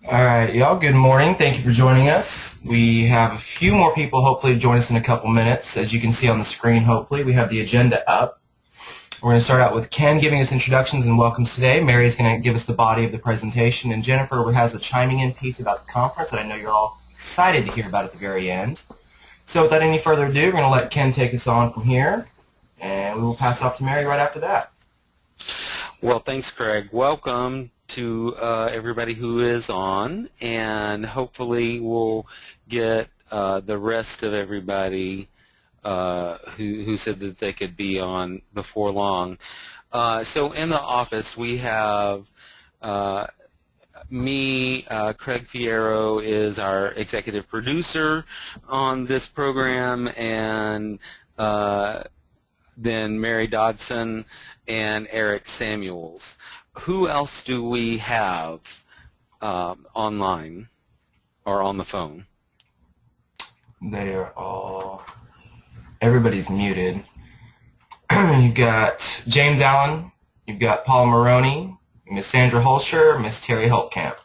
All right, y'all, good morning. Thank you for joining us. We have a few more people hopefully join us in a couple minutes. As you can see on the screen, hopefully, we have the agenda up. We're going to start out with Ken giving us introductions and welcomes today. Mary's going to give us the body of the presentation, and Jennifer has a chiming in piece about the conference that I know you're all excited to hear about at the very end. So without any further ado, we're going to let Ken take us on from here, and we will pass it off to Mary right after that. Well, thanks, Craig. Welcome to everybody who is on, and hopefully we'll get the rest of everybody who said that they could be on before long. So in the office we have me, Craig Fierro is our executive producer on this program, and then Mary Dodson and Eric Samuels. Who else do we have online or on the phone? Everybody's muted. You've got James Allen, you've got Paul Maroney, Miss Sandra Holscher, Miss Terry Holtkamp.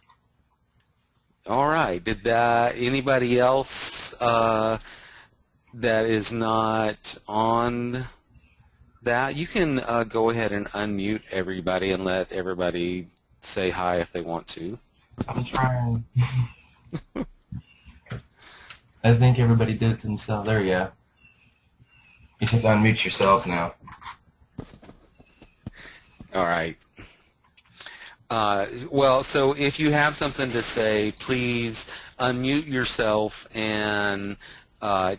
All right. Did anybody else that is not on that? You can go ahead and unmute everybody and let everybody say hi if they want to. I'm trying. I think everybody did it to themselves. There you go. You have to unmute yourselves now. All right. Well, so if you have something to say, please unmute yourself and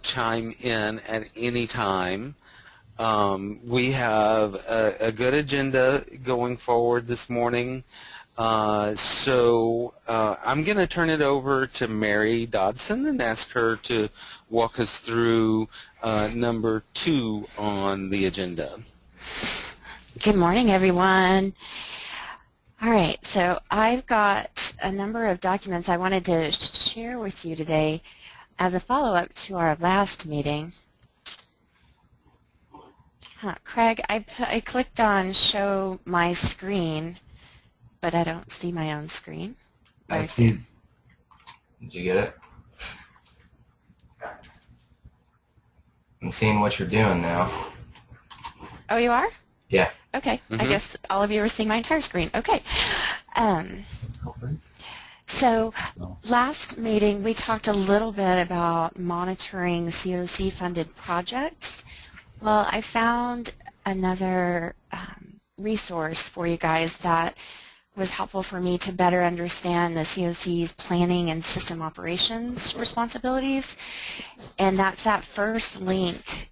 chime in at any time. We have a good agenda going forward this morning. So I'm going to turn it over to Mary Dodson and ask her to walk us through number 2 on the agenda. Good morning, everyone. All right, so I've got a number of documents I wanted to share with you today as a follow-up to our last meeting. Craig, I clicked on show my screen, but I don't see my own screen. I see. Did you get it? I'm seeing what you're doing now. Oh, you are? Yeah. Okay. I guess all of you are seeing my entire screen. Okay. So last meeting we talked a little bit about monitoring CoC-funded projects. Well, I found another resource for you guys that was helpful for me to better understand the CoC's planning and system operations responsibilities, and that's that first link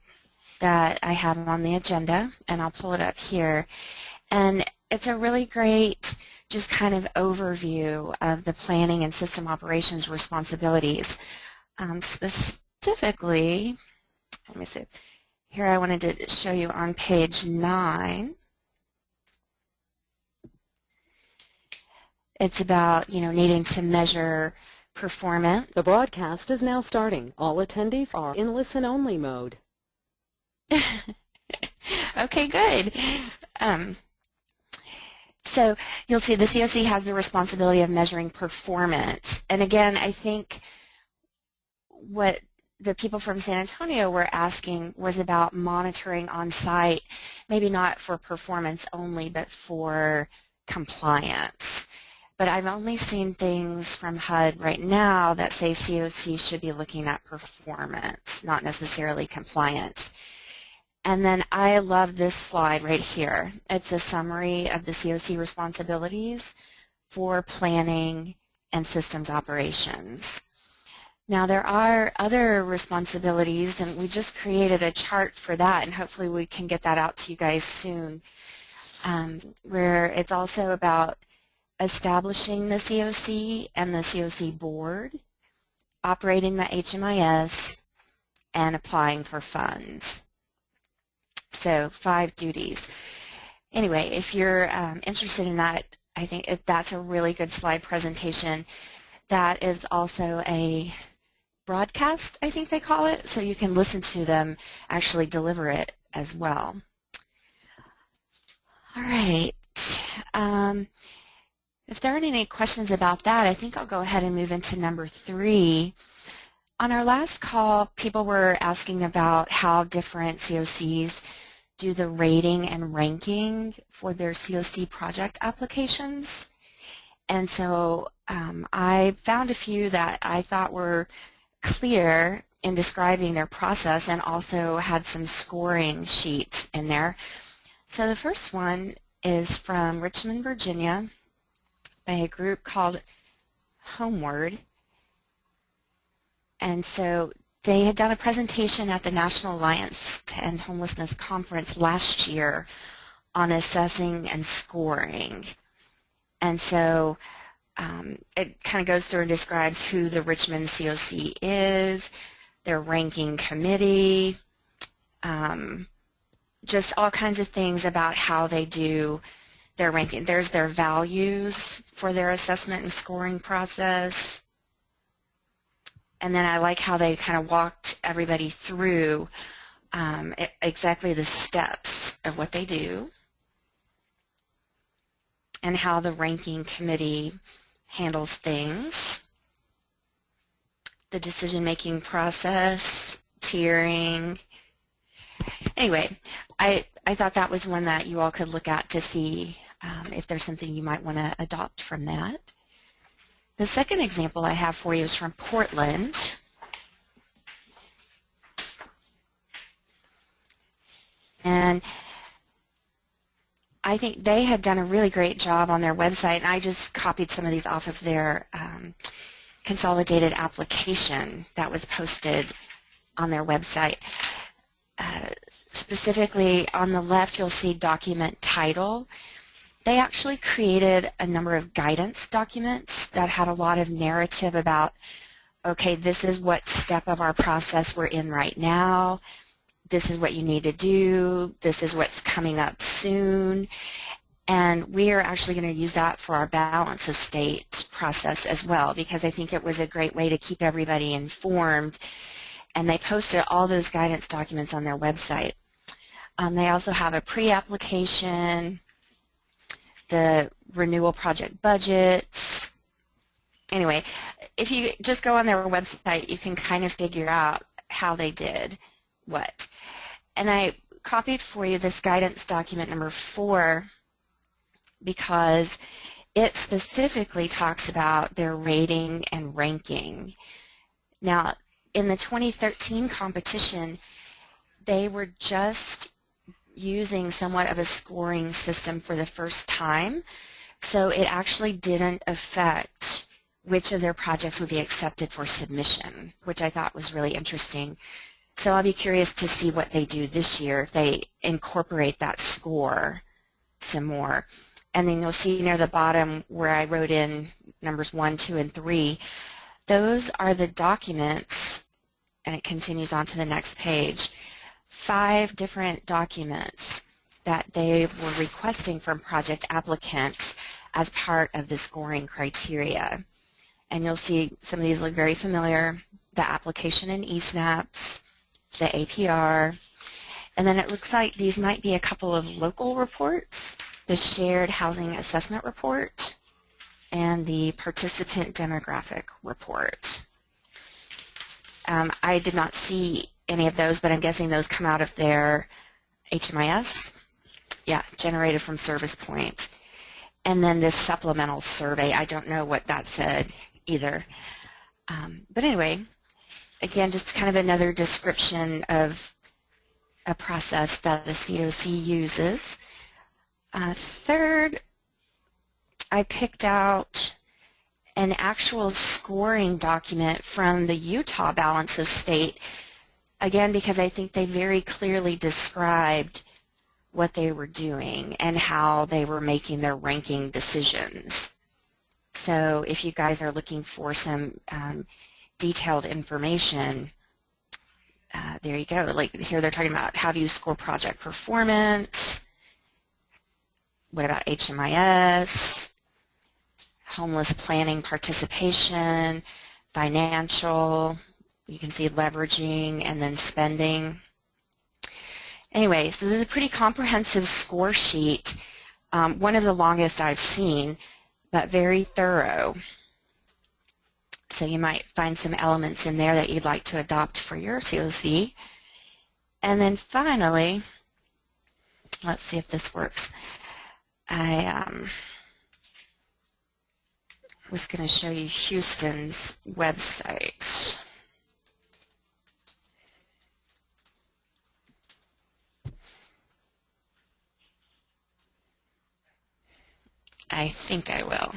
that I have on the agenda, and I'll pull it up here. And it's a really great just kind of overview of the planning and system operations responsibilities. Specifically, let me see. Here I wanted to show you on page 9. It's about, needing to measure performance. The broadcast is now starting. All attendees are in listen-only mode. Okay, good. So you'll see the CoC has the responsibility of measuring performance. And again, I think what the people from San Antonio were asking was about monitoring on site, maybe not for performance only, but for compliance. But I've only seen things from HUD right now that say CoC should be looking at performance, not necessarily compliance. And then I love this slide right here. It's a summary of the CoC responsibilities for planning and systems operations. Now there are other responsibilities, and we just created a chart for that, and hopefully we can get that out to you guys soon, where it's also about establishing the CoC and the CoC board, operating the HMIS, and applying for funds. So 5 duties. Anyway, if you're interested in that, I think that's a really good slide presentation. That is also a broadcast, I think they call it, so you can listen to them actually deliver it as well. All right. if there aren't any questions about that, I think I'll go ahead and move into number 3. On our last call, people were asking about how different CoCs do the rating and ranking for their CoC project applications. And so I found a few that I thought were clear in describing their process and also had some scoring sheets in there. So the first one is from Richmond, Virginia, by a group called Homeward. And so they had done a presentation at the National Alliance to End Homelessness Conference last year on assessing and scoring. And so it kind of goes through and describes who the Richmond CoC is, their ranking committee, just all kinds of things about how they do their ranking. There's their values for their assessment and scoring process. And then I like how they kind of walked everybody through exactly the steps of what they do and how the ranking committee handles things, the decision-making process, tiering. Anyway, I thought that was one that you all could look at to see if there's something you might want to adopt from that. The second example I have for you is from Portland. And I think they had done a really great job on their website, and I just copied some of these off of their consolidated application that was posted on their website. Specifically, on the left, you'll see document title. They actually created a number of guidance documents that had a lot of narrative about, okay, this is what step of our process we're in right now. This is what you need to do. This is what's coming up soon. And we are actually going to use that for our balance of state process as well, because I think it was a great way to keep everybody informed. And they posted all those guidance documents on their website. They also have a pre-application, the renewal project budgets. Anyway, if you just go on their website, you can kind of figure out how they did what. And I copied for you this guidance document number 4 because it specifically talks about their rating and ranking. Now, in the 2013 competition, they were just using somewhat of a scoring system for the first time, so it actually didn't affect which of their projects would be accepted for submission, which I thought was really interesting. So I'll be curious to see what they do this year, if they incorporate that score some more. And then you'll see near the bottom where I wrote in numbers 1, 2, and 3. Those are the documents, and it continues on to the next page. 5 different documents that they were requesting from project applicants as part of the scoring criteria. And you'll see some of these look very familiar. The application in eSnaps, the APR, and then it looks like these might be a couple of local reports, the Shared Housing Assessment Report and the Participant Demographic Report. I did not see any of those, but I'm guessing those come out of their HMIS. Yeah, generated from Service Point. And then this supplemental survey, I don't know what that said either. But anyway, again, just kind of another description of a process that the CoC uses. Third, I picked out an actual scoring document from the Utah Balance of State, again, because I think they very clearly described what they were doing and how they were making their ranking decisions. So if you guys are looking for some detailed information, there you go. Like here they're talking about how do you score project performance, what about HMIS, homeless planning participation, financial, you can see leveraging and then spending. Anyway, so this is a pretty comprehensive score sheet, one of the longest I've seen. but very thorough. So you might find some elements in there that you'd like to adopt for your CoC. And then finally, let's see if this works. I was going to show you Houston's website. I think I will.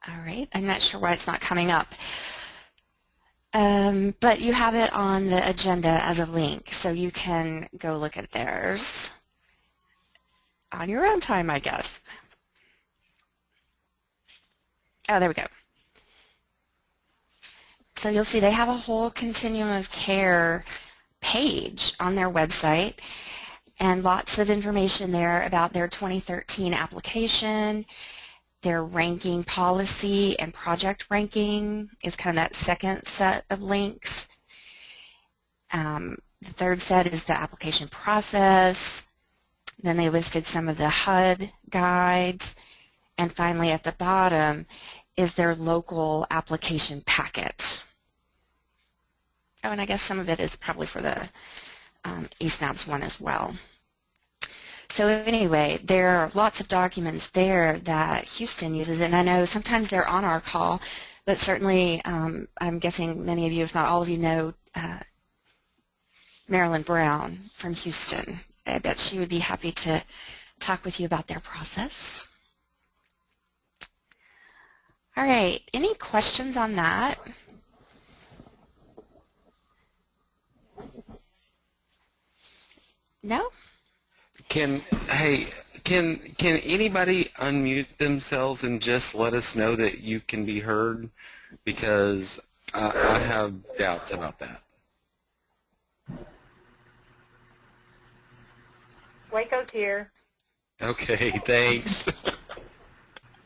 All right, I'm not sure why it's not coming up. But you have it on the agenda as a link, so you can go look at theirs on your own time, I guess. Oh, there we go. So you'll see they have a whole continuum of care page on their website, and lots of information there about their 2013 application. Their ranking policy and project ranking is kind of that second set of links. The third set is the application process. Then they listed some of the HUD guides. And finally at the bottom is their local application packet. Oh, and I guess some of it is probably for the eSNAPS one as well. So anyway, there are lots of documents there that Houston uses, and I know sometimes they're on our call, but certainly I'm guessing many of you, if not all of you, know Marilyn Brown from Houston. I bet she would be happy to talk with you about their process. All right, any questions on that? No? Can anybody unmute themselves and just let us know that you can be heard? Because I have doubts about that. Waco's here. Okay, thanks.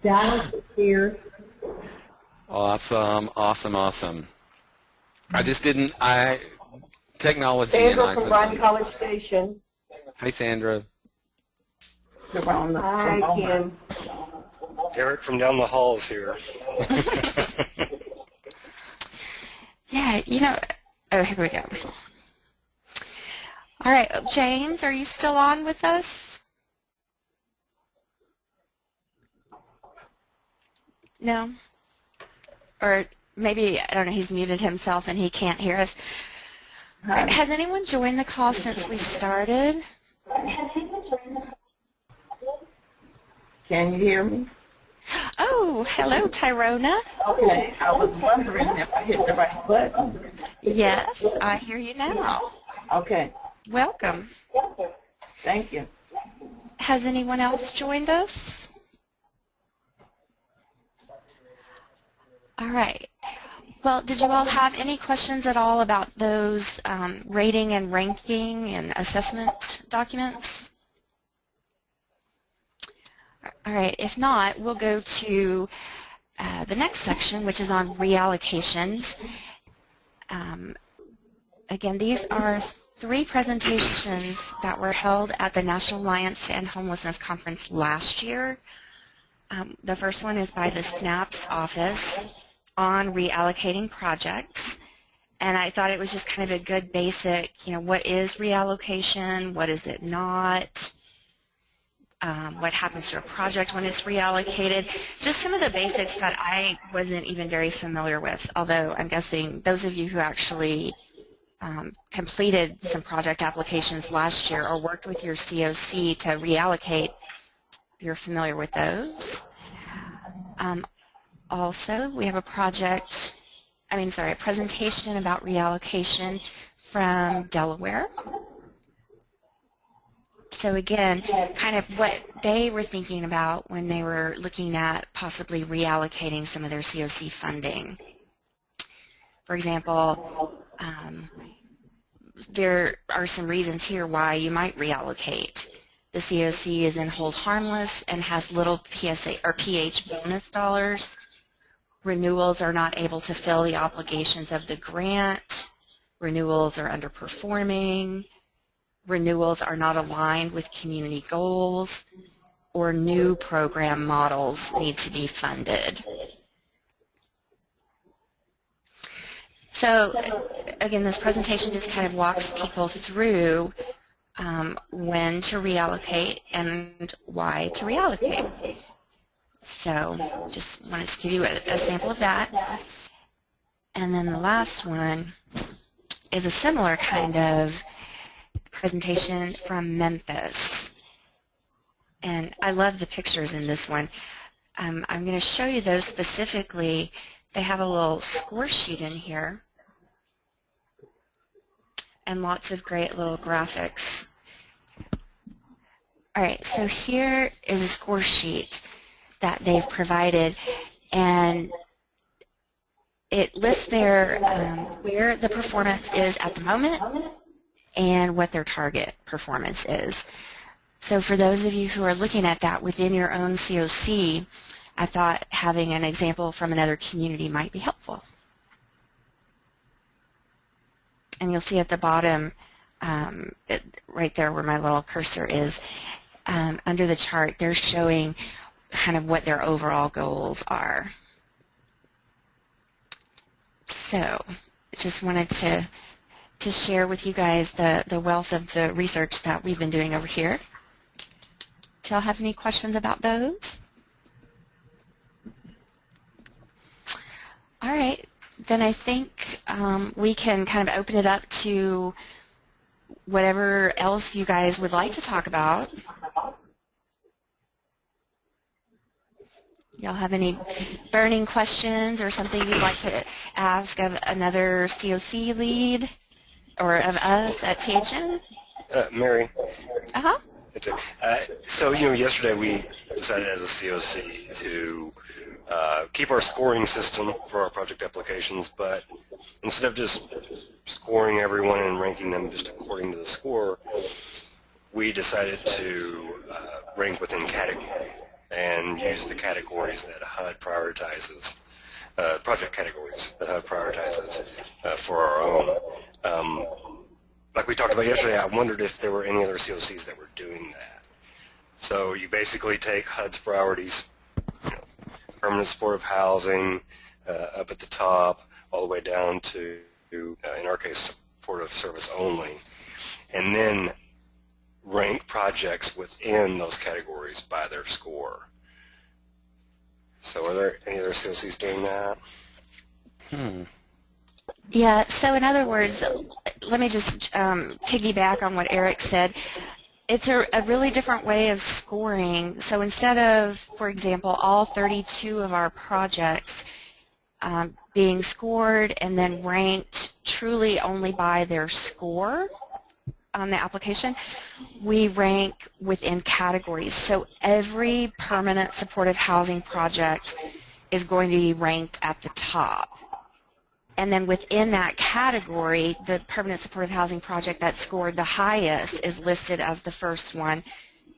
Dallas is here. Awesome, awesome, awesome. I just didn't, technology Sandra and I from Bryan sometimes. College Station. Hi, Sandra. Hi, Kim. Eric from down the halls here. Yeah, you know, oh, here we go. All right, James, are you still on with us? No? Or maybe, I don't know, he's muted himself and he can't hear us. All right, has anyone joined the call since we started? Can you hear me? Oh, hello, Tyrona. Okay, I was wondering if I hit the right button. Yes, I hear you now. Okay, Welcome. thank you. Has anyone else joined us? All right. Well, did you all have any questions at all about those rating and ranking and assessment documents? All right. If not, we'll go to the next section, which is on reallocations. Again, these are 3 presentations that were held at the National Alliance to End Homelessness Conference last year. The first one is by the SNAPS office on reallocating projects, and I thought it was just kind of a good basic, you know, what is reallocation, what is it not, what happens to a project when it's reallocated, just some of the basics that I wasn't even very familiar with, although I'm guessing those of you who actually completed some project applications last year or worked with your CoC to reallocate, you're familiar with those. Also, we have a presentation about reallocation from Delaware. So again, kind of what they were thinking about when they were looking at possibly reallocating some of their CoC funding. For example, there are some reasons here why you might reallocate. The CoC is in hold harmless and has little PSA or PH bonus dollars. Renewals are not able to fill the obligations of the grant. renewals are underperforming, renewals are not aligned with community goals, or new program models need to be funded. So again, this presentation just kind of walks people through when to reallocate and why to reallocate. So just wanted to give you a sample of that. And then the last one is a similar kind of presentation from Memphis. And I love the pictures in this one. I'm going to show you those specifically. They have a little score sheet in here and lots of great little graphics. All right, so here is a score sheet that they've provided, and it lists their where the performance is at the moment and what their target performance is. So for those of you who are looking at that within your own CoC, I thought having an example from another community might be helpful. And you'll see at the bottom, right there where my little cursor is, under the chart, they're showing kind of what their overall goals are. So just wanted to share with you guys the wealth of the research that we've been doing over here. Do y'all have any questions about those? All right, then I think we can kind of open it up to whatever else you guys would like to talk about. Y'all have any burning questions or something you'd like to ask of another CoC lead or of us at THN? Mary. Uh-huh. So, yesterday we decided as a CoC to keep our scoring system for our project applications, but instead of just scoring everyone and ranking them just according to the score, we decided to rank within category and use the categories that HUD prioritizes, project categories that HUD prioritizes for our own. Like we talked about yesterday, I wondered if there were any other CoCs that were doing that. So you basically take HUD's priorities, permanent supportive housing up at the top, all the way down to, in our case, supportive service only, and then rank projects within those categories by their score. So are there any other CoCs doing that? Yeah, so in other words, let me just piggyback on what Eric said. It's a really different way of scoring. So instead of, for example, all 32 of our projects being scored and then ranked truly only by their score on the application, we rank within categories. So every permanent supportive housing project is going to be ranked at the top. And then within that category, the permanent supportive housing project that scored the highest is listed as the first one.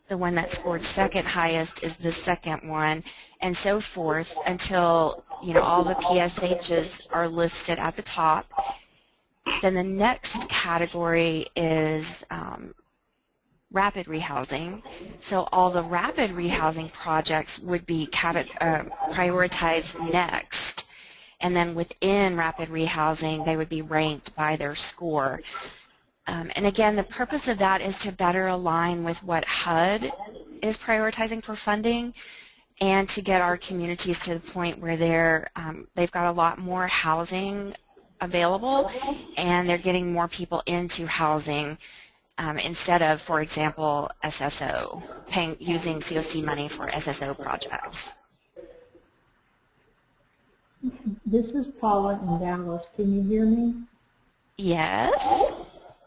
The one that scored second highest is the second one, and so forth until all the PSHs are listed at the top. Then the next category is rapid rehousing. So all the rapid rehousing projects would be prioritized next. And then within rapid rehousing, they would be ranked by their score. And again, the purpose of that is to better align with what HUD is prioritizing for funding and to get our communities to the point where they've got a lot more housing available and they're getting more people into housing instead of, for example, SSO, using CoC money for SSO projects. This is Paula in Dallas. Can you hear me? Yes.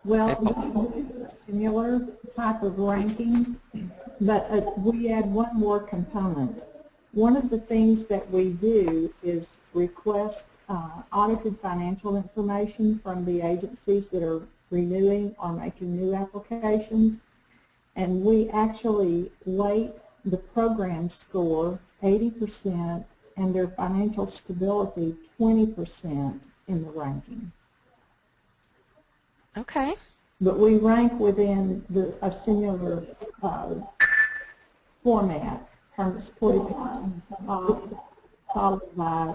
Well, we do a similar type of ranking, but we add one more component. One of the things that we do is request audited financial information from the agencies that are renewing or making new applications, and we actually weight the program score 80% and their financial stability 20% in the ranking. Okay. But we rank within a similar format, from supported housing, followed by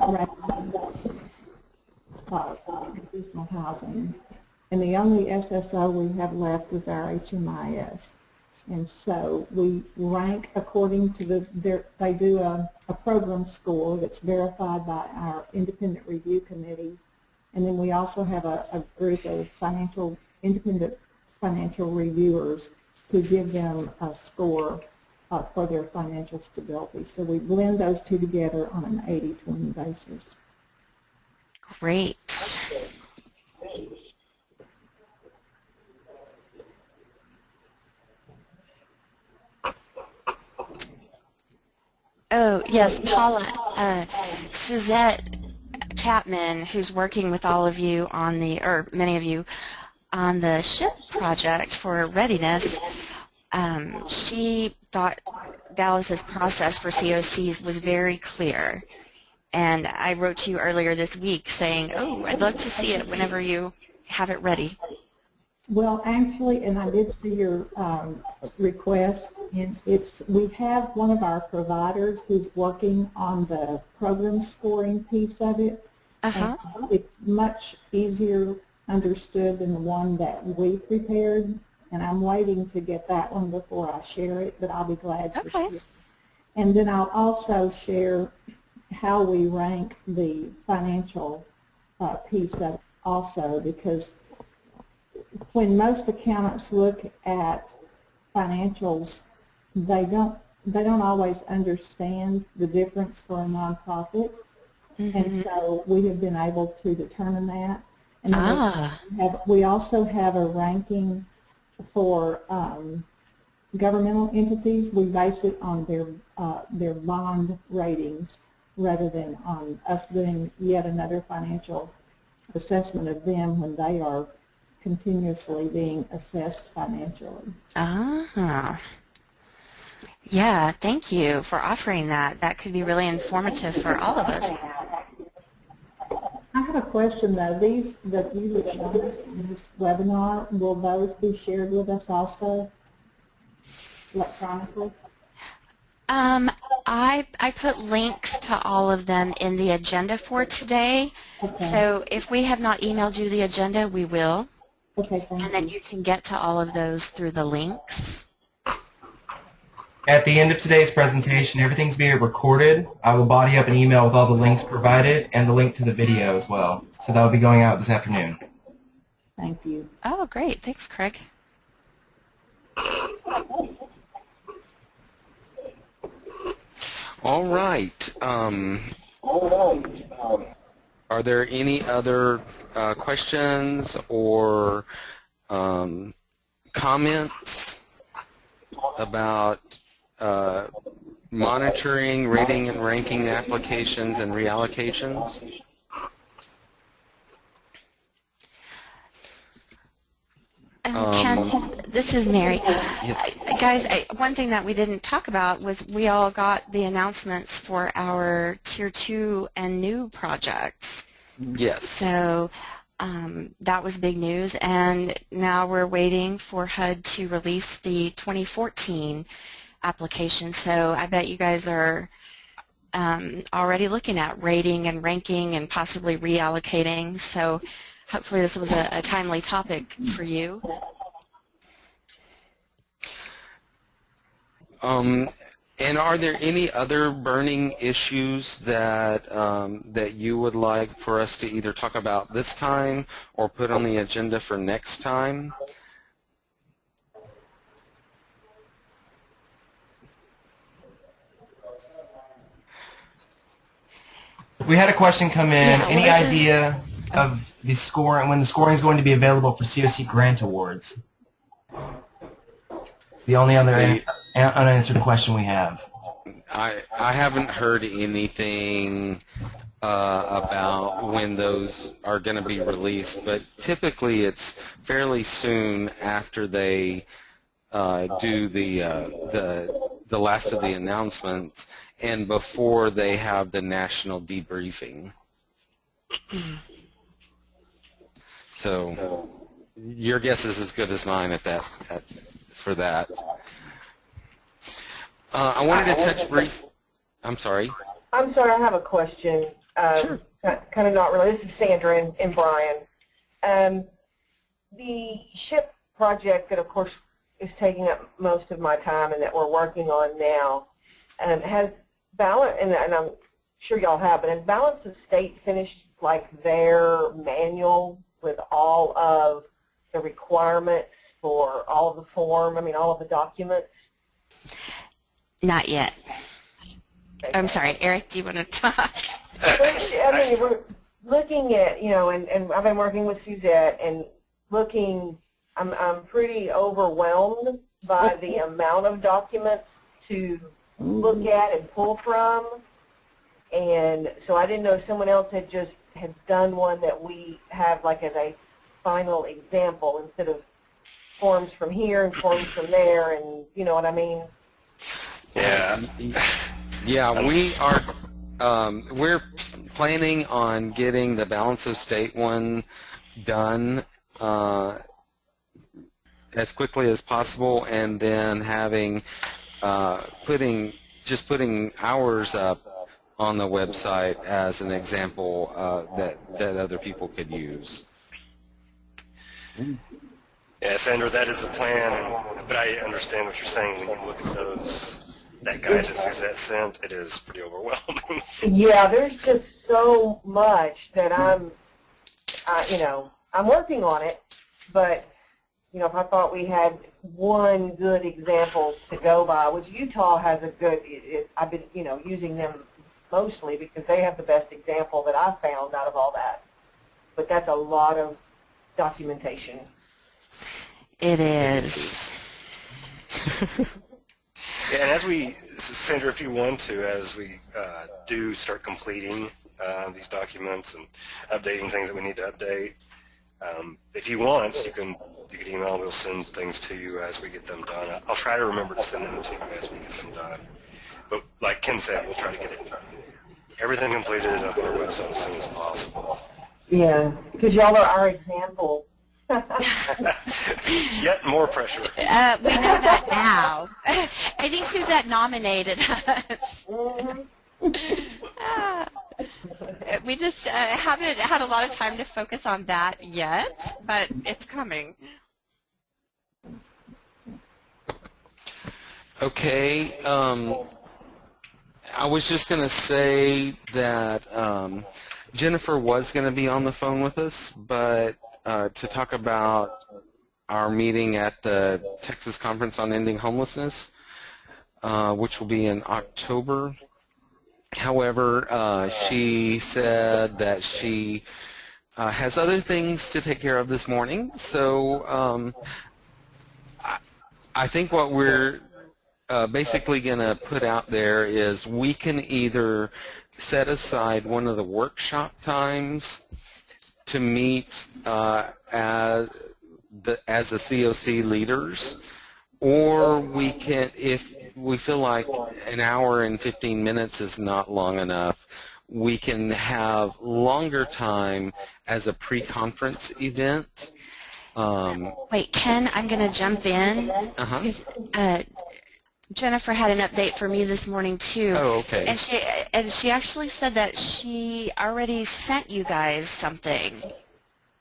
traditional housing. And the only SSO we have left is our HMIS. And so we rank according to they do a program score that's verified by our independent review committee. And then we also have a group of independent financial reviewers who give them a score for their financial stability. So we blend those two together on an 80-20 basis. Great. Oh, yes, Paula, Suzette Chapman, who's working with all of you on or many of you, on the SHIP project for readiness, she thought Dallas's process for CoCs was very clear. And I wrote to you earlier this week saying, oh, I'd love to see it whenever you have it ready. Well, actually, and I did see your request, and we have one of our providers who's working on the program scoring piece of it. Uh-huh. And it's much easier understood than the one that we prepared, and I'm waiting to get that one before I share it, but I'll be glad to share it. And then I'll also share how we rank the financial piece of it also, because when most accountants look at financials, they don't always understand the difference for a nonprofit, and so we have been able to determine that. And then we also have a ranking for governmental entities. We base it on their bond ratings rather than on us doing yet another financial assessment of them when they are continuously being assessed financially. Yeah, thank you for offering that. That could be really informative for all of us. I have a question though. These that you have shown us in this webinar, will those be shared with us also electronically? I put links to all of them in the agenda for today. Okay. So if we have not emailed you the agenda, we will. Okay, thank you. And then you can get to all of those through the links. At the end of today's presentation, everything's being recorded. I will body up an email with all the links provided and the link to the video as well. So that will be going out this afternoon. Thank you. Oh, great. Thanks, Craig. All right. Are there any other questions or comments about monitoring, rating, and ranking applications and reallocations? This is Mary. Yes. Guys, one thing that we didn't talk about was we all got the announcements for our Tier 2 and new projects. Yes. So that was big news, and now we're waiting for HUD to release the 2014 application. So I bet you guys are already looking at rating and ranking and possibly reallocating. So hopefully this was a timely topic for you. And are there any other burning issues that that you would like for us to either talk about this time or put on the agenda for next time? We had a question come in. Yeah, Any idea of the scoring, when the scoring is going to be available for CoC grant awards? It's the only other unanswered question we have. I haven't heard anything about when those are going to be released, but typically it's fairly soon after they do the last of the announcements and before they have the national debriefing. So your guess is as good as mine for that. I wanted to touch brief. I'm sorry. I'm sorry, I have a question. Sure. Kind of not really. This is Sandra and Brian. The SHIP project that, of course, is taking up most of my time and that we're working on now has balance, and I'm sure y'all have, but has Balance of State finished like their manual with all of the requirements for all of the form, all of the documents? Not yet. Okay. I'm sorry, Eric, do you want to talk? We're looking at, and I've been working with Suzette and looking, I'm pretty overwhelmed by the amount of documents to look at and pull from. And so I didn't know if someone else had done one that we have like as a final example instead of forms from here and forms from there, and you know what I mean? Yeah. Yeah, we're planning on getting the Balance of State one done as quickly as possible, and then having putting ours up on the website as an example that other people could use. Yeah, Sandra, that is the plan, but I understand what you're saying. When you look at that guide that Suzette sent, it is pretty overwhelming. Yeah, there's just so much that I'm working on it, but if I thought we had one good example to go by, which Utah has a good, I've been using them mostly because they have the best example that I've found out of all that. But that's a lot of documentation. It is. Yeah, and Sandra, if you want to, as we do start completing these documents and updating things that we need to update, if you want, you can email. We'll send things to you as we get them done. I'll try to remember to send them to you as we get them done. But like Ken said, we'll try to get everything completed up on our website as soon as possible. Yeah, because y'all are our example. Yet more pressure. We know that now. I think Suzette nominated us. We just haven't had a lot of time to focus on that yet, but it's coming. Okay. I was just going to say that Jennifer was going to be on the phone with us, but to talk about our meeting at the Texas Conference on Ending Homelessness, which will be in October. However, she said that she has other things to take care of this morning, so I think what we're basically going to put out there is we can either set aside one of the workshop times to meet as the CoC leaders, or we can, if we feel like an hour and 15 minutes is not long enough, we can have longer time as a pre-conference event. Wait, Ken, I'm going to jump in. Jennifer had an update for me this morning too. Oh, okay. And she actually said that she already sent you guys something,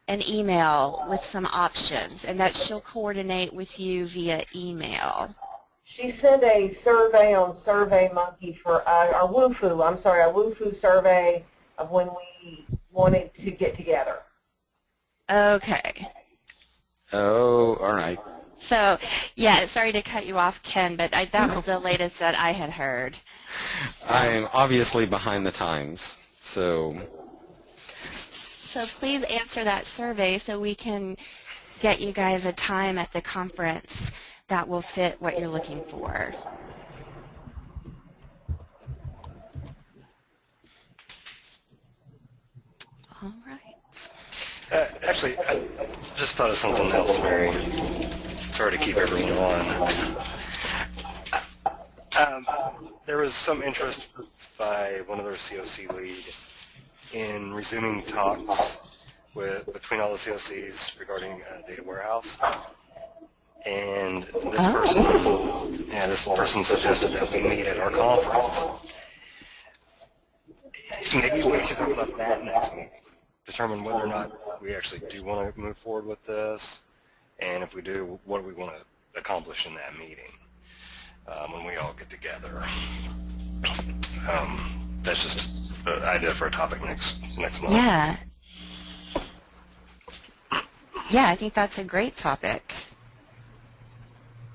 an email with some options, and that she'll coordinate with you via email. She sent a survey on SurveyMonkey for our WUFU survey of when we wanted to get together. Okay. Oh, all right. So, yeah, sorry to cut you off, Ken, but that was the latest that I had heard. So. I'm obviously behind the times, so please answer that survey so we can get you guys a time at the conference that will fit what you're looking for. All right. Actually, I just thought of something else, Mary. Sorry to keep everyone on. There was some interest by one of their CoC lead in resuming talks between all the COCs regarding data warehouse. And this person suggested that we meet at our conference. Maybe we should talk about that next meeting. Determine whether or not we actually do want to move forward with this, and if we do, what do we want to accomplish in that meeting when we all get together. That's just the idea for a topic next month. Yeah. Yeah, I think that's a great topic.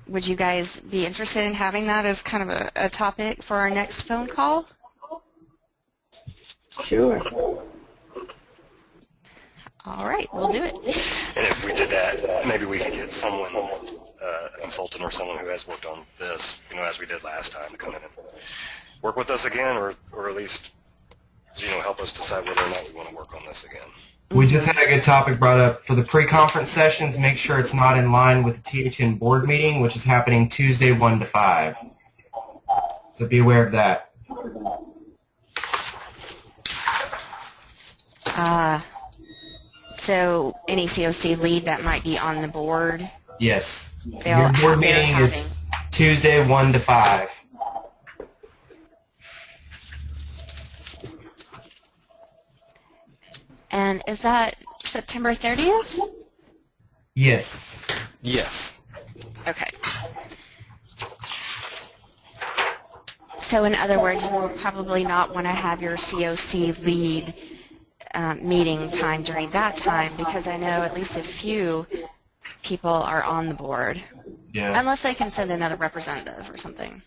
Would you guys be interested in having that as kind of a topic for our next phone call? Sure. All right, we'll do it. And if we did that, maybe we could get someone, a consultant or someone who has worked on this, as we did last time, to come in and work with us again, or at least, help us decide whether or not we want to work on this again. We just had a good topic brought up for the pre-conference sessions. Make sure it's not in line with the THN board meeting, which is happening Tuesday 1 to 5. So be aware of that. So any COC lead that might be on the board? Yes. Your board meeting is Tuesday 1 to 5. And is that September 30th? Yes. Yes. Okay. So in other words, you will probably not want to have your COC lead meeting time during that time, because I know at least a few people are on the board. Yeah. Unless they can send another representative or something.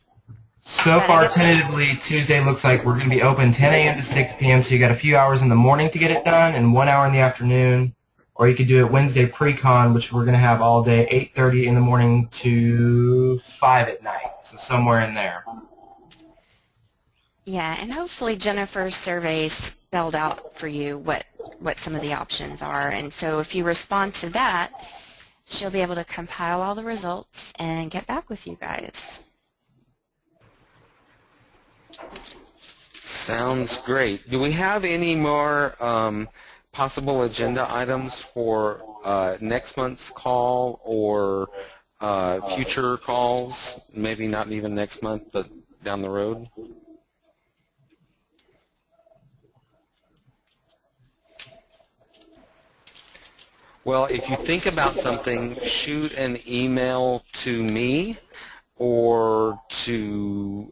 So far, tentatively, Tuesday looks like we're going to be open 10 a.m. to 6 p.m., so you got a few hours in the morning to get it done and 1 hour in the afternoon. Or you could do it Wednesday pre-con, which we're going to have all day, 8:30 in the morning to 5 at night, so somewhere in there. Yeah, and hopefully Jennifer's survey spelled out for you what some of the options are. And so if you respond to that, she'll be able to compile all the results and get back with you guys. Sounds great. Do we have any more possible agenda items for next month's call or future calls? Maybe not even next month, but down the road? Well, if you think about something, shoot an email to me or to,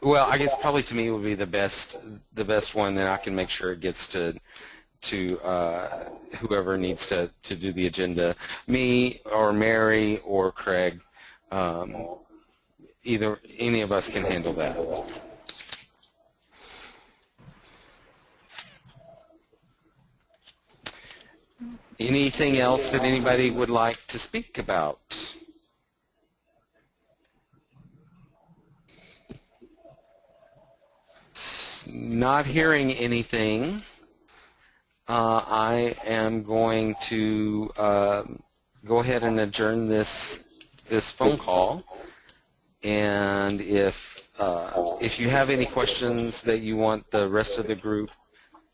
well, I guess probably to me would be the best one. Then I can make sure it gets to whoever needs to do the agenda, me or Mary or Craig. Any of us can handle that. Anything else that anybody would like to speak about? Not hearing anything, I am going to go ahead and adjourn this phone call. And if you have any questions that you want the rest of the group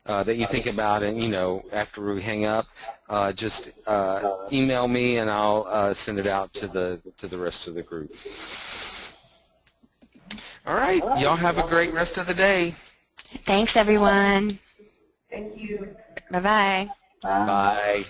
that you think about, and after we hang up, just email me and I'll send it out to the rest of the group. All right, y'all have a great rest of the day. Thanks, everyone. Thank you. Bye-bye. Bye.